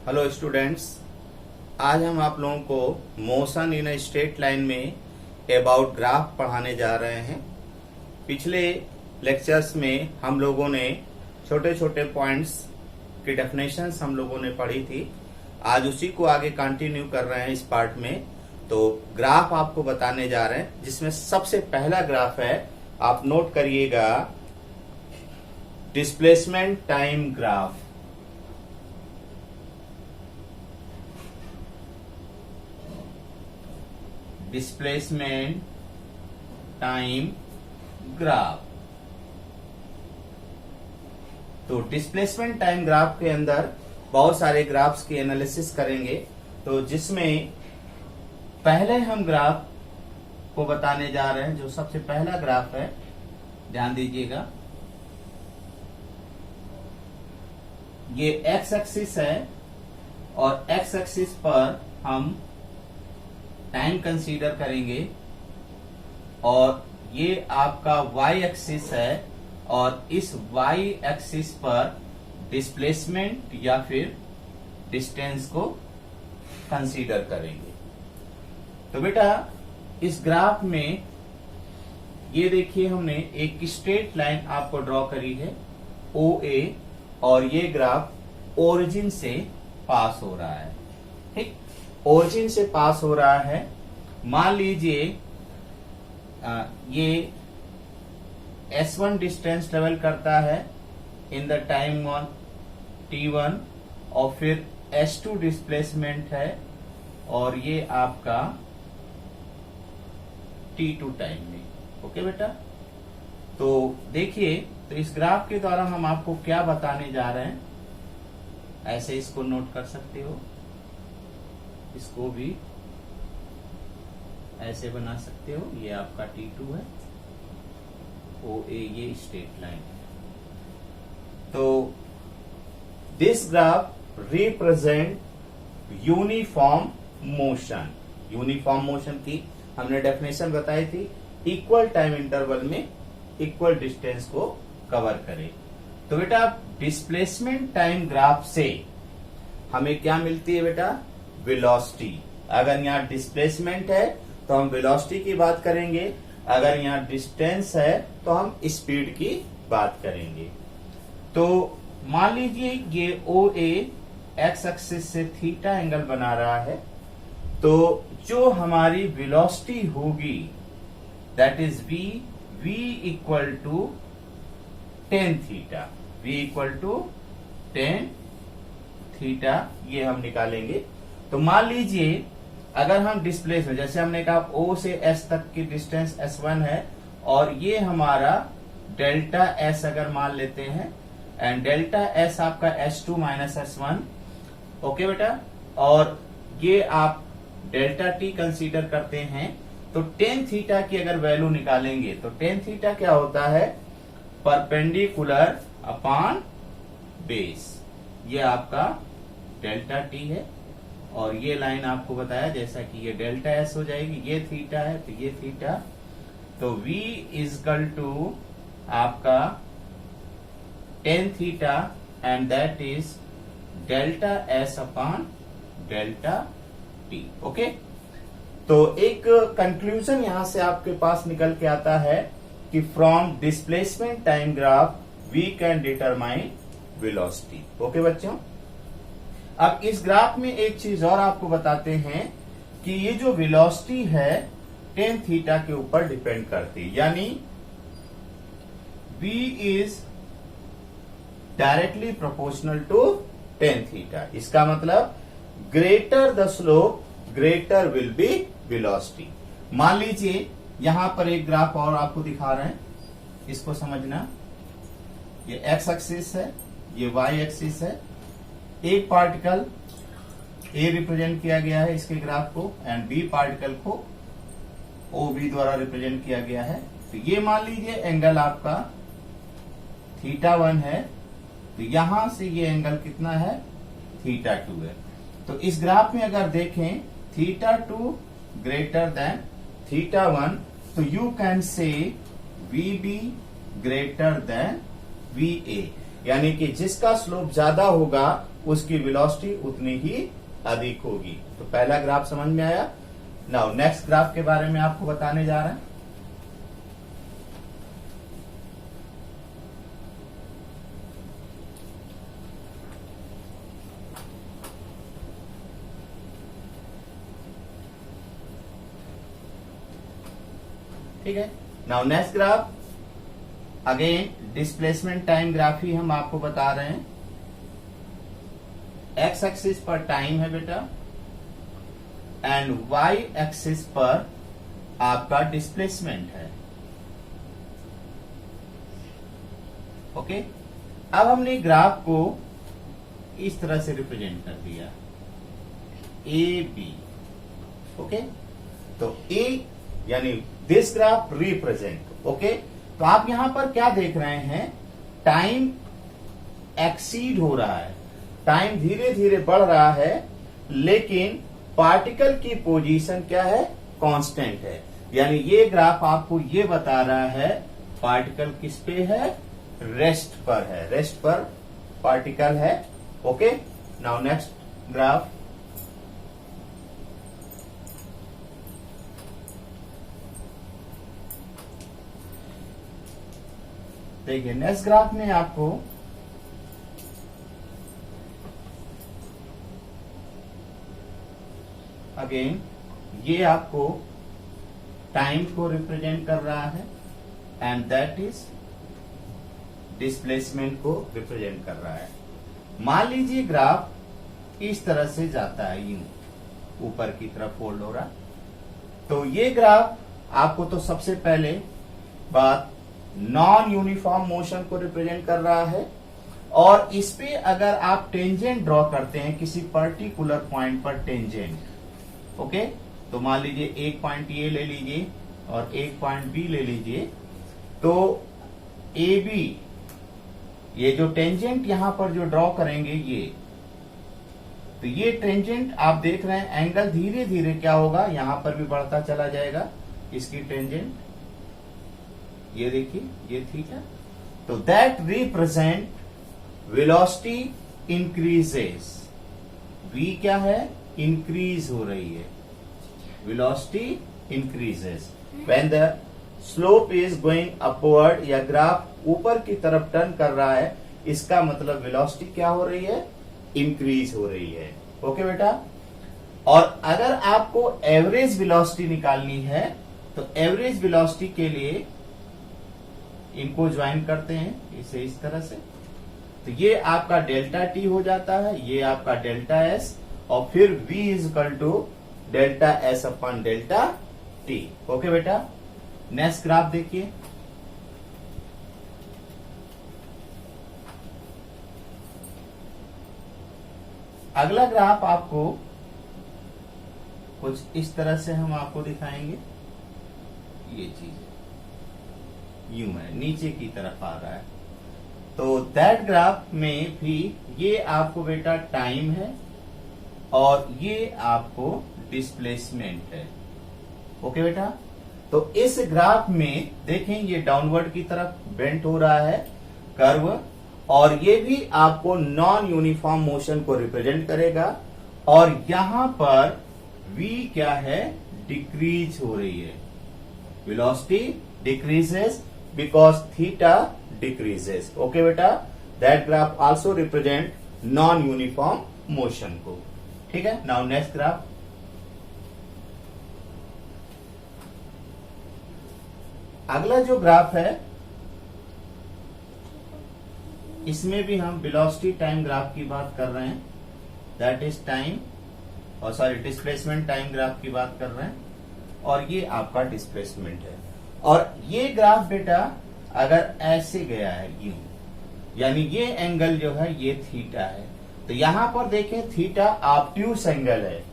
Hello students, आज हम आप लोगों को motion in a straight line में अबाउट ग्राफ पढ़ाने जा रहे हैं। पिछले लेक्चर्स में हम लोगों ने छोटे छोटे पॉइंट्स की डेफिनेशंस हम लोगों ने पढ़ी थी। आज उसी को आगे कंटिन्यू कर रहे हैं इस पार्ट में। तो ग्राफ आपको बताने जा रहे हैं, जिसमें सबसे पहला ग्राफ है, आप नोट करिएगा, displacement time graph. Displacement time graph. तो डिस्प्लेसमेंट टाइम ग्राफ के अंदर बहुत सारे ग्राफ्स की एनालिसिस करेंगे। तो जिसमें पहले हम ग्राफ को बताने जा रहे हैं, जो सबसे पहला ग्राफ है, ध्यान दीजिएगा, ये एक्स एक्सिस है और एक्स एक्सिस पर हम टाइम कंसीडर करेंगे और ये आपका वाई एक्सिस है और इस वाई एक्सिस पर डिस्प्लेसमेंट या फिर डिस्टेंस को कंसीडर करेंगे। तो बेटा इस ग्राफ में ये देखिए, हमने एक स्ट्रेट लाइन आपको ड्रॉ करी है ओ ए, और ये ग्राफ ओरिजिन से पास हो रहा है। ठीक, ओरिजिन से पास हो रहा है। मान लीजिए ये S1 डिस्टेंस ट्रेवल करता है इन द टाइम T1 और फिर S2 डिस्प्लेसमेंट है और ये आपका T2 टाइम में। ओके बेटा, तो देखिए, तो इस ग्राफ के द्वारा हम आपको क्या बताने जा रहे हैं, ऐसे इसको नोट कर सकते हो, इसको भी ऐसे बना सकते हो। ये आपका T2 है, ओ ए ये स्ट्रेट लाइन। तो this graph represent uniform motion. Uniform motion की हमने डेफिनेशन बताई थी, इक्वल टाइम इंटरवल में इक्वल डिस्टेंस को कवर करे। तो बेटा डिस्प्लेसमेंट टाइम ग्राफ से हमें क्या मिलती है बेटा, वेलोसिटी। अगर यहाँ डिस्प्लेसमेंट है तो हम वेलोसिटी की बात करेंगे, अगर यहाँ डिस्टेंस है तो हम स्पीड की बात करेंगे। तो मान लीजिए ये ओ ए एक्स एक्सिस से थीटा एंगल बना रहा है, तो जो हमारी वेलोसिटी होगी that is v equal to ten theta. v equal to ten theta ये हम निकालेंगे। तो मान लीजिए अगर हम डिस्प्लेस में, जैसे हमने कहा O से S तक की डिस्टेंस S1 है और ये हमारा डेल्टा S अगर मान लेते हैं, एंड डेल्टा S आपका S2 माइनस S1। ओके बेटा, और ये आप डेल्टा T कंसीडर करते हैं, तो टेन थीटा की अगर वैल्यू निकालेंगे तो टेन थीटा क्या होता है, परपेंडिकुलर अपॉन बेस। ये आपका डेल्टा T है और ये लाइन आपको बताया जैसा कि ये डेल्टा S हो जाएगी, ये थीटा है तो ये थीटा। तो V इजकल टू आपका tan theta and that is delta S upon delta T। Okay, तो एक कंक्लूजन यहां से आपके पास निकल के आता है कि from displacement time graph we can determine velocity. Okay बच्चों, अब इस ग्राफ में एक चीज और आपको बताते हैं कि ये जो वेलोसिटी है टेन थीटा के ऊपर डिपेंड करती है, यानी v is directly proportional to ten theta. इसका मतलब greater the slope greater will be velocity. मान लीजिए यहां पर एक ग्राफ और आपको दिखा रहे हैं, इसको समझना। ये एक्स एक्सिस है, ये वाई एक्सिस है। एक पार्टिकल ए रिप्रेजेंट किया गया है इसके ग्राफ को, एंड बी पार्टिकल को ओ बी द्वारा रिप्रेजेंट किया गया है। तो ये मान लीजिए एंगल आपका θ1 है, तो यहां से ये एंगल कितना है, θ2 है। तो इस ग्राफ में अगर देखें θ2 ग्रेटर देन θ1, तो you can say VB greater than VA। यानी कि जिसका स्लोप ज्यादा होगा उसकी वेलोसिटी उतनी ही अधिक होगी। तो पहला ग्राफ समझ में आया। नाउ नेक्स्ट ग्राफ के बारे में आपको बताने जा रहे हैं। ठीक है। Now next graph again displacement time graph ही हम आपको बता रहे हैं। एक्स एक्सिस पर टाइम है बेटा एंड वाई एक्सिस पर आपका डिस्प्लेसमेंट है। ओके, अब हमने ग्राफ को इस तरह से रिप्रेजेंट कर दिया ए बी। ओके, तो ए यानी दिस ग्राफ रिप्रेजेंट। ओके, तो आप यहां पर क्या देख रहे हैं, टाइम एक्सीड हो रहा है, टाइम धीरे धीरे बढ़ रहा है, लेकिन पार्टिकल की पोजीशन क्या है, कांस्टेंट है। यानी ये ग्राफ आपको ये बता रहा है पार्टिकल किस पे है, रेस्ट पर है, रेस्ट पर पार्टिकल है। ओके, नाउ नेक्स्ट ग्राफ देखिए। नेक्स्ट ग्राफ में आपको अगेन ये आपको टाइम को रिप्रेजेंट कर रहा है एंड दैट इज डिस्प्लेसमेंट को रिप्रेजेंट कर रहा है। मान लीजिए ग्राफ इस तरह से जाता है, यूं ऊपर की तरफ फोल्ड हो रहा। तो ये ग्राफ आपको तो सबसे पहले बात नॉन यूनिफॉर्म मोशन को रिप्रेजेंट कर रहा है, और इस पे अगर आप टेंजेंट ड्रॉ करते हैं किसी पर्टिकुलर पॉइंट पर टेंजेंट, ओके, तो मान लीजिए एक पॉइंट ये ले लीजिए और एक पॉइंट बी ले लीजिए, तो ए बी ये जो टेंजेंट यहां पर जो ड्रॉ करेंगे ये, तो ये टेंजेंट आप देख रहे हैं एंगल धीरे धीरे क्या होगा, यहां पर भी बढ़ता चला जाएगा इसकी टेंजेंट, ये देखिए ये थीटा। तो that represent velocity increases, v क्या है, इंक्रीज हो रही है, velocity increases when the slope is going upward, या ग्राफ ऊपर की तरफ टर्न कर रहा है, इसका मतलब वेलोसिटी क्या हो रही है, इंक्रीज हो रही है। ओके बेटा, और अगर आपको एवरेज वेलोसिटी निकालनी है तो एवरेज वेलोसिटी के लिए इनको ज्वाइन करते हैं इसे इस तरह से, तो ये आपका डेल्टा टी हो जाता है, ये आपका डेल्टा एस, और फिर v is equal to delta S upon delta T. Okay बेटा, नेक्स्ट ग्राफ देखिए। अगला ग्राफ आपको कुछ इस तरह से हम आपको दिखाएंगे, ये चीज यूं है, नीचे की तरफ आ रहा है। तो दैट ग्राफ में भी ये आपको बेटा टाइम है और ये आपको डिस्प्लेसमेंट है। ओके बेटा, तो इस ग्राफ में देखें ये डाउनवर्ड की तरफ बेंट हो रहा है कर्व, और ये भी आपको नॉन यूनिफॉर्म मोशन को रिप्रेजेंट करेगा, और यहां पर v क्या है, डिक्रीज हो रही है, velocity decreases because theta decreases. Okay बेटा, that graph also represent non uniform motion को। ठीक है, नाउ नेक्स्ट ग्राफ। अगला जो ग्राफ है इसमें भी हम वेलोसिटी टाइम ग्राफ की बात कर रहे हैं, दैट इज टाइम, और सॉरी डिस्प्लेसमेंट टाइम ग्राफ की बात कर रहे हैं, और ये आपका डिस्प्लेसमेंट है। और ये ग्राफ बेटा अगर ऐसे गया है यूं, यानी ये एंगल जो है ये थीटा है, तो यहां पर देखें थीटा ऑब्ट्यूस एंगल है,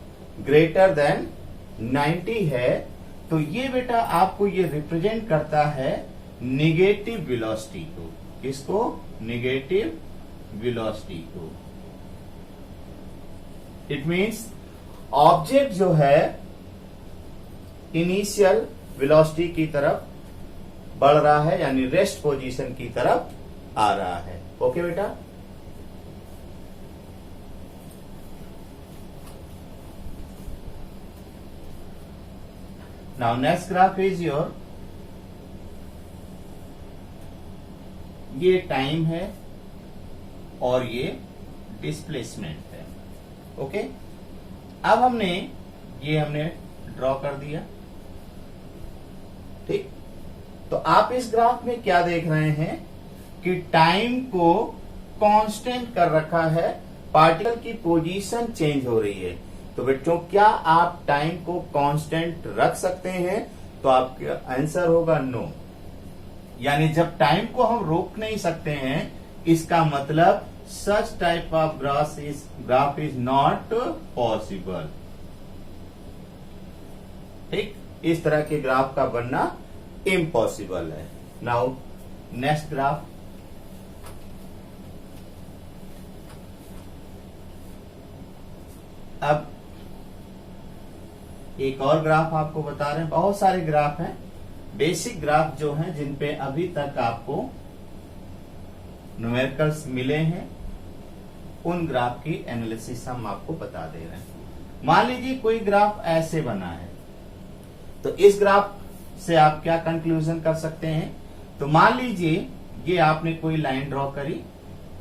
ग्रेटर देन 90 है, तो ये बेटा आपको ये रिप्रेजेंट करता है निगेटिव वेलोसिटी को। किसको, निगेटिव वेलोसिटी को। इट मीन्स ऑब्जेक्ट जो है इनिशियल वेलोसिटी की तरफ बढ़ रहा है, यानी रेस्ट पोजीशन की तरफ आ रहा है। ओके बेटा। Now next graph is your, ये टाइम है और ये डिस्प्लेसमेंट है। ओके, अब हमने ड्रॉ कर दिया। ठीक, तो आप इस ग्राफ में क्या देख रहे हैं कि टाइम को कांस्टेंट कर रखा है, पार्टिकल की पोजीशन चेंज हो रही है। तो बच्चों, क्या आप टाइम को कांस्टेंट रख सकते हैं? तो आपका आंसर होगा नो। यानी जब टाइम को हम रोक नहीं सकते हैं, इसका मतलब such type of graph is not possible. ठीक, इस तरह के ग्राफ का बनना इम्पॉसिबल है। नाउ नेक्स्ट ग्राफ, अब एक और ग्राफ आपको बता रहे हैं। बहुत सारे ग्राफ हैं, बेसिक ग्राफ जो हैं जिन पे अभी तक आपको न्यूमेरिकल्स मिले हैं, उन ग्राफ की एनालिसिस हम आपको बता दे रहे हैं। मान लीजिए कोई ग्राफ ऐसे बना है, तो इस ग्राफ से आप क्या कंक्लूजन कर सकते हैं? तो मान लीजिए ये आपने कोई लाइन ड्रॉ करी,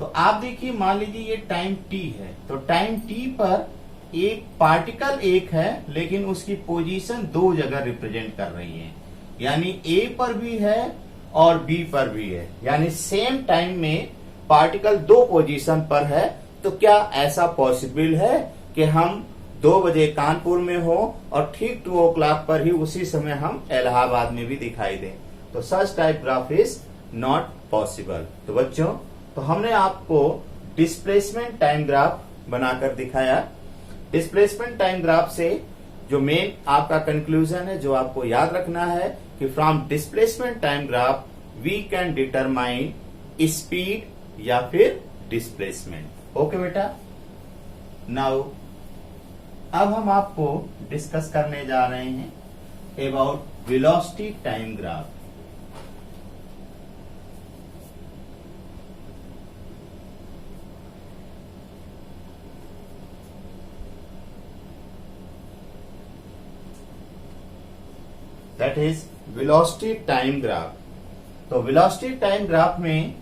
तो आप देखिए, मान लीजिए ये टाइम t है, तो टाइम t पर एक पार्टिकल एक है, लेकिन उसकी पोजीशन दो जगह रिप्रेजेंट कर रही है। यानी a पर भी है और b पर भी है, यानी सेम टाइम में पार्टिकल दो पोजीशन पर है। तो क्या ऐसा पॉसिबल है कि हम 2 बजे कानपुर में हो और ठीक 2 o'clock पर ही उसी समय हम इलाहाबाद में भी दिखाई दें? तो such type graph is not possible. तो बच्चों, तो हमने आपको डिस्प्लेसमेंट टाइम ग्राफ बनाकर दिखाया। डिस्प्लेसमेंट टाइम ग्राफ से जो मेन आपका कंक्लूजन है, जो आपको याद रखना है कि from displacement time graph we can determine speed या फिर डिस्प्लेसमेंट। ओके बेटा। नाउ अब हम आपको डिस्कस करने जा रहे हैं about velocity time graph. That is velocity time graph. तो वेलोसिटी टाइम ग्राफ में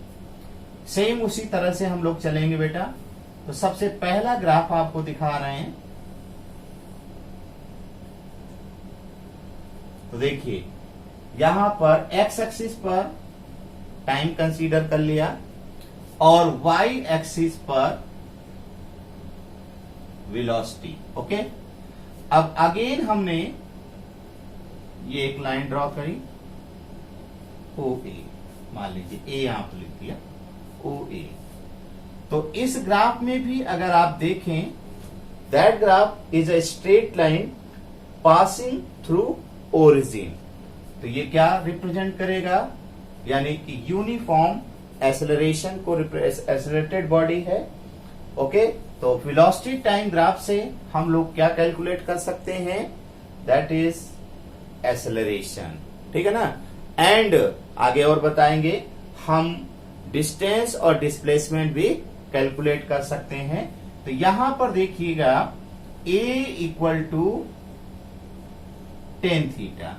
सेम उसी तरह से हम लोग चलेंगे बेटा। तो सबसे पहला ग्राफ आपको दिखा रहे हैं। तो देखिए, यहां पर एक्स एक्सिस पर टाइम कंसीडर कर लिया और वाई एक्सिस पर वेलोसिटी। ओके, अब अगेन हमने ये एक लाइन ड्रॉ करी, ओ ए, मान लीजिए ए यहां पर लिख दिया, ओ ए। तो इस ग्राफ में भी अगर आप देखें, that graph is a straight line passing through origin. तो ये क्या रिप्रेजेंट करेगा? यानी कि यूनिफॉर्म एक्सेलरेशन को, एक्सेलरेटेड बॉडी है। ओके, तो वेलोसिटी टाइम ग्राफ से हम लोग क्या कैलकुलेट कर सकते हैं? That is acceleration. ठीक है ना। एंड आगे और बताएंगे, हम डिस्टेंस और डिस्प्लेसमेंट भी कैलकुलेट कर सकते हैं। तो यहां पर देखिएगा, a equal to ten theta.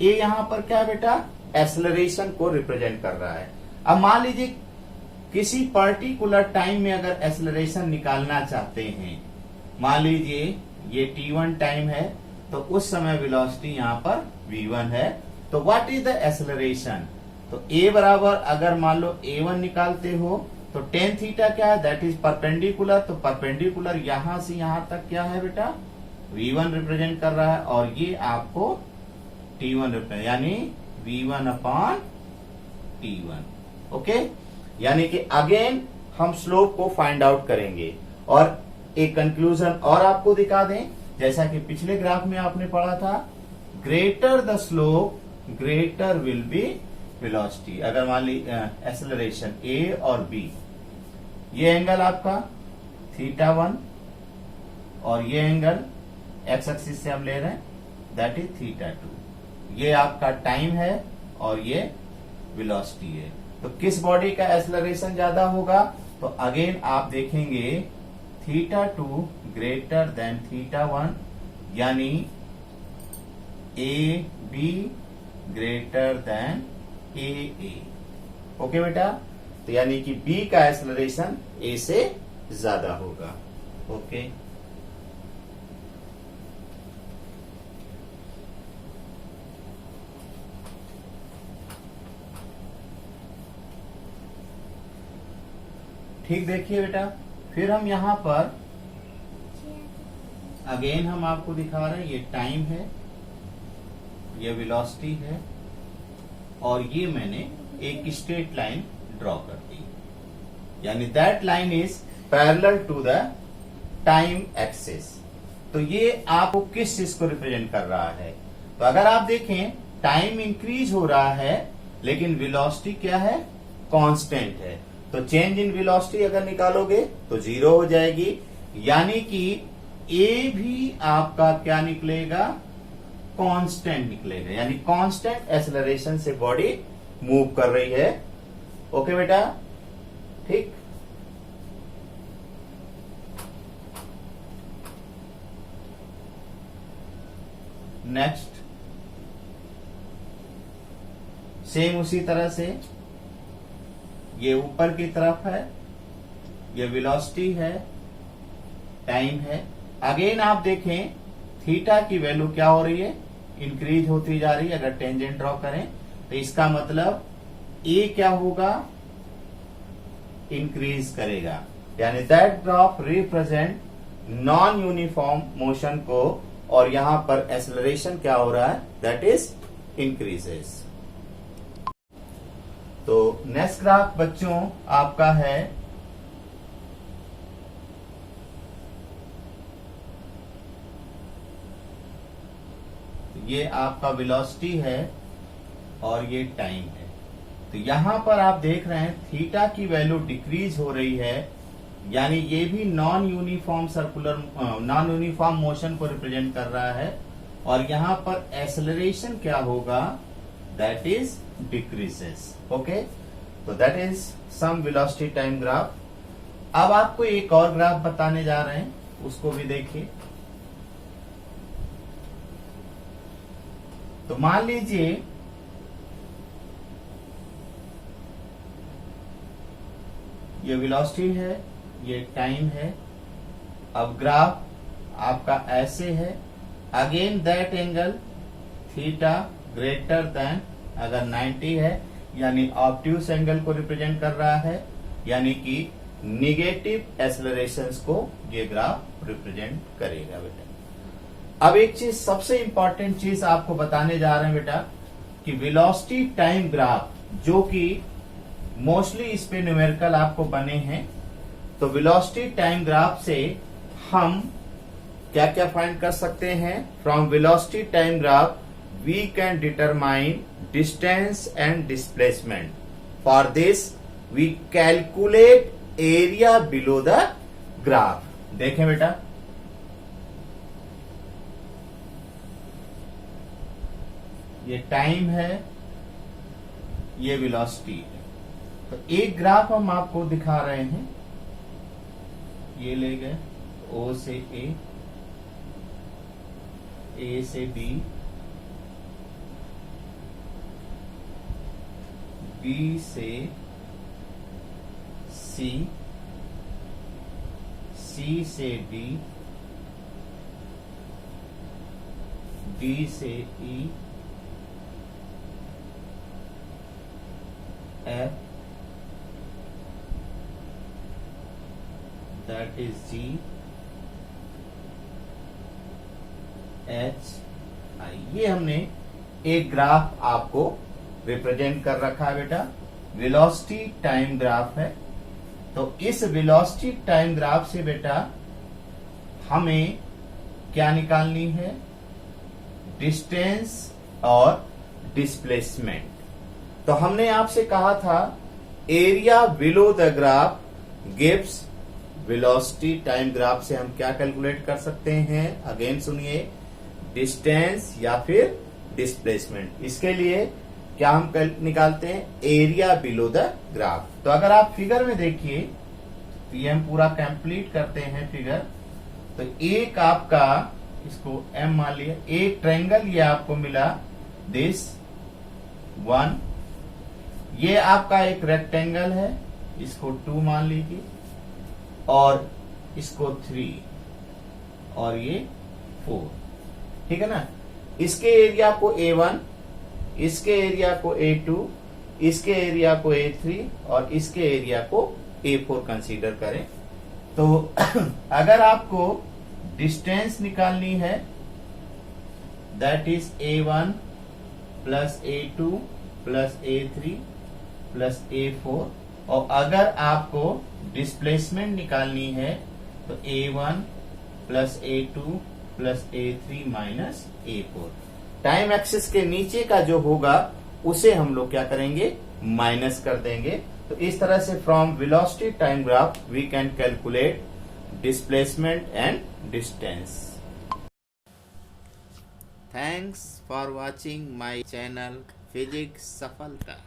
A यहां पर क्या है बेटा? एक्सेलरेशन को रिप्रेजेंट कर रहा है। अब मान लीजिए किसी पर्टिकुलर टाइम में अगर एक्सेलरेशन निकालना चाहते हैं, मान लीजिए ये t1 टाइम है, तो उस समय वेलोसिटी यहां पर v1 है। तो व्हाट इज द एक्सेलरेशन? तो a बराबर, अगर मान लो a1 निकालते हो, तो टेन थीटा क्या है? That is perpendicular. तो परपेंडिकुलर यहां से यहां तक क्या है बेटा? v1 रिप्रेजेंट कर रहा है, और ये आपको t1 रिप्रेजेंट, यानी v1 अपॉन t1। ओके, यानी कि अगेन हम स्लोप को फाइंड आउट करेंगे और एक कंक्लूजन और आपको दिखा दें, जैसा कि पिछले ग्राफ में आपने पढ़ा था, greater the slope greater will be velocity. अगर मान ली एक्सेलरेशन ए और बी, ये एंगल आपका θ1 और ये एंगल एक्स एक्सिस से हम ले रहे हैं, दैट इज θ2। ये आपका टाइम है और ये वेलोसिटी है। तो किस बॉडी का एक्सेलरेशन ज्यादा होगा? तो अगेन आप देखेंगे θ2 ग्रेटर देन θ1, यानी A be greater than A. Okay बेटा, तो यानी कि बी का एक्सेलरेशन ए से ज्यादा होगा। ओके, ठीक। देखिए बेटा, फिर हम यहां पर अगेन हम आपको दिखा रहे हैं, ये टाइम है, ये वेलोसिटी है, और ये मैंने एक स्ट्रेट लाइन ड्रॉ कर दी, यानी that line is parallel to the time axis. तो ये आपको किस चीज को रिप्रेजेंट कर रहा है? तो अगर आप देखें, टाइम इंक्रीज हो रहा है लेकिन वेलोसिटी क्या है? कांस्टेंट है। तो चेंज इन वेलोसिटी अगर निकालोगे तो 0 हो जाएगी, यानी कि ए भी आपका क्या निकलेगा? कांस्टेंट निकलेगा, यानी कांस्टेंट एक्सेलरेशन से बॉडी मूव कर रही है। ओके बेटा, ठीक। नेक्स्ट, सेम उसी तरह से ये ऊपर की तरफ है, ये वेलोसिटी है, टाइम है। अगेन आप देखें थीटा की वैल्यू क्या हो रही है? इंक्रीज होती जा रही है। अगर टेंजेंट ड्रॉ करें तो इसका मतलब ए क्या होगा? इंक्रीज करेगा, यानी that graph represent non uniform motion को, और यहां पर एक्सेलरेशन क्या हो रहा है? That is increases. तो नेक्स्ट ग्राफ बच्चों आपका है ये आपका वेलोसिटी है और ये टाइम है। तो यहां पर आप देख रहे हैं थीटा की वैल्यू डिक्रीज हो रही है, यानी ये भी नॉन यूनिफॉर्म मोशन को रिप्रेजेंट कर रहा है, और यहां पर एक्सेलरेशन क्या होगा? That is decreases. ओके, तो that is some velocity time graph. अब आपको एक और ग्राफ बताने जा रहे हैं, उसको भी देखिए। तो मान लीजिए ये वेलोसिटी है, ये टाइम है। अब ग्राफ आपका ऐसे है, again that angle theta greater than अगर 90 है, यानी ऑब्ट्यूस एंगल को रिप्रेजेंट कर रहा है, यानी कि निगेटिव एक्सेलरेशंस को ये ग्राफ रिप्रेजेंट करेगा बेटा। अब एक चीज, सबसे इंपॉर्टेंट चीज आपको बताने जा रहे हैं बेटा, कि वेलोसिटी टाइम ग्राफ, जो कि मोस्टली इस पे न्यूमेरिकल आपको बने हैं, तो वेलोसिटी टाइम ग्राफ से हम क्या क्या फाइंड कर सकते हैं? From velocity time graph we can determine distance and displacement. For this we calculate area below the graph. देखें बेटा, ये टाइम है, ये वेलोसिटी है। तो एक ग्राफ हम आपको दिखा रहे हैं, ये ले गए ओ से ए से बी, बी से सी, सी से डी, डी से ई, F, that is G, H, I। ये हमने एक ग्राफ आपको रिप्रेजेंट कर रखा है बेटा, वेलोसिटी टाइम ग्राफ है। तो इस वेलोसिटी टाइम ग्राफ से बेटा हमें क्या निकालनी है? डिस्टेंस और डिस्प्लेसमेंट। तो हमने आपसे कहा था area below the graph gives velocity time graph से हम क्या कैलकुलेट कर सकते हैं? अगेन सुनिए, डिस्टेंस या फिर डिस्प्लेसमेंट। इसके लिए क्या हम निकालते हैं? Area below the graph. तो अगर आप फिगर में देखिए, तो ये हम पूरा कंप्लीट करते हैं फिगर। तो एक आपका, इसको एम मान लिया, एक ट्रायंगल ये आपको मिला, दिस 1। ये आपका एक रेक्टेंगल है, इसको 2 मान लीजिए, और इसको 3, और ये 4। ठीक है ना? इसके एरिया को A1, इसके एरिया को A2, इसके एरिया को A3 और इसके एरिया को A4 कंसीडर करें। तो अगर आपको डिस्टेंस निकालनी है, that is A1 plus A2 plus A3 plus A4, और अगर आपको डिस्प्लेसमेंट निकालनी है तो A1 plus A2 plus A3 minus A4। Time axis के नीचे का जो होगा उसे हम लोग क्या करेंगे? माइनस कर देंगे। तो इस तरह से from velocity time graph we can calculate displacement and distance. Thanks for watching my channel physics सफलता।